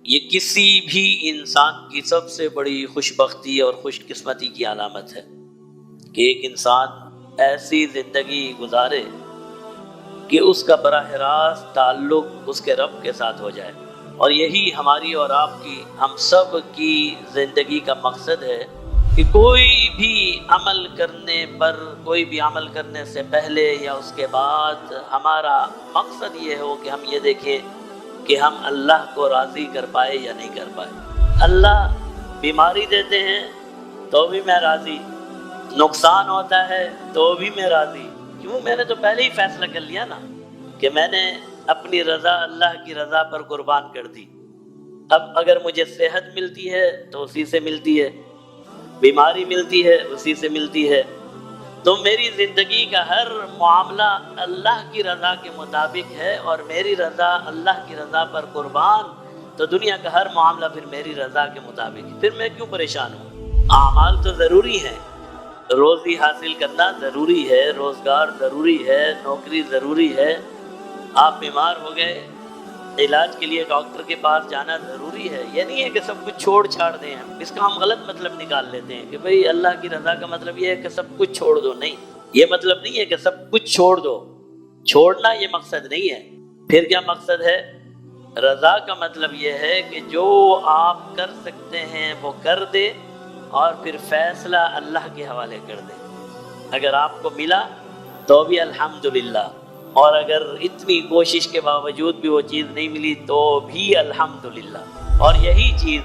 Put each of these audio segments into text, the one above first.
یہ کسی بھی انسان کی سب سے بڑی خوش بختی اور خوش قسمتی کی علامت ہے کہ ایک انسان ایسی زندگی گزارے کہ اس کا براہ راست تعلق اس کے رب کے ساتھ ہو جائے. اور یہی ہماری اور آپ کی، ہم سب کی زندگی کا مقصد ہے کہ کوئی بھی عمل کرنے سے پہلے یا اس کے بعد ہمارا مقصد یہ ہو کہ ہم یہ دیکھیں کہ ہم اللہ کو راضی کر پائے یا نہیں کر پائے. اللہ بیماری دیتے ہیں تو بھی میں راضی، نقصان ہوتا ہے تو بھی میں راضی. کیوں؟ میں نے تو پہلے ہی فیصلہ کر لیا نا کہ میں نے اپنی رضا اللہ کی رضا پر قربان کر دی. اب اگر مجھے صحت ملتی ہے تو اسی سے ملتی ہے، بیماری ملتی ہے اسی سے ملتی ہے. تو میری زندگی کا ہر معاملہ اللہ کی رضا کے مطابق ہے، اور میری رضا اللہ کی رضا پر قربان، تو دنیا کا ہر معاملہ پھر میری رضا کے مطابق ہے. پھر میں کیوں پریشان ہوں؟ اعمال تو ضروری ہیں، روزی حاصل کرنا ضروری ہے، روزگار ضروری ہے، نوکری ضروری ہے. آپ بیمار ہو گئے، علاج کے لیے ڈاکٹر کے پاس جانا ضروری ہے. یہ نہیں ہے کہ سب کچھ چھوڑ چھاڑ دیں. اس کا ہم غلط مطلب نکال لیتے ہیں کہ بھئی اللہ کی رضا کا مطلب یہ ہے کہ سب کچھ چھوڑ دو. نہیں، یہ مطلب نہیں ہے کہ سب کچھ چھوڑ دو. چھوڑنا یہ مقصد نہیں ہے. پھر کیا مقصد ہے؟ رضا کا مطلب یہ ہے کہ جو آپ کر سکتے ہیں وہ کر دے، اور پھر فیصلہ اللہ کے حوالے کر دے. اگر آپ کو ملا تو بھی الحمدللہ، اور اگر اتنی کوشش کے باوجود بھی وہ چیز نہیں ملی تو بھی الحمدللہ. اور یہی چیز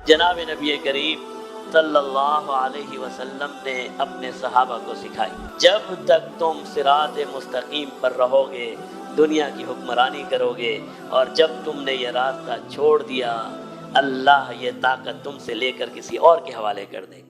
جناب نبی کریم صلی اللہ علیہ وسلم نے اپنے صحابہ کو سکھائی. جب تک تم صراط مستقیم پر رہو گے، دنیا کی حکمرانی کرو گے، اور جب تم نے یہ راستہ چھوڑ دیا، اللہ یہ طاقت تم سے لے کر کسی اور کے حوالے کر دے گا.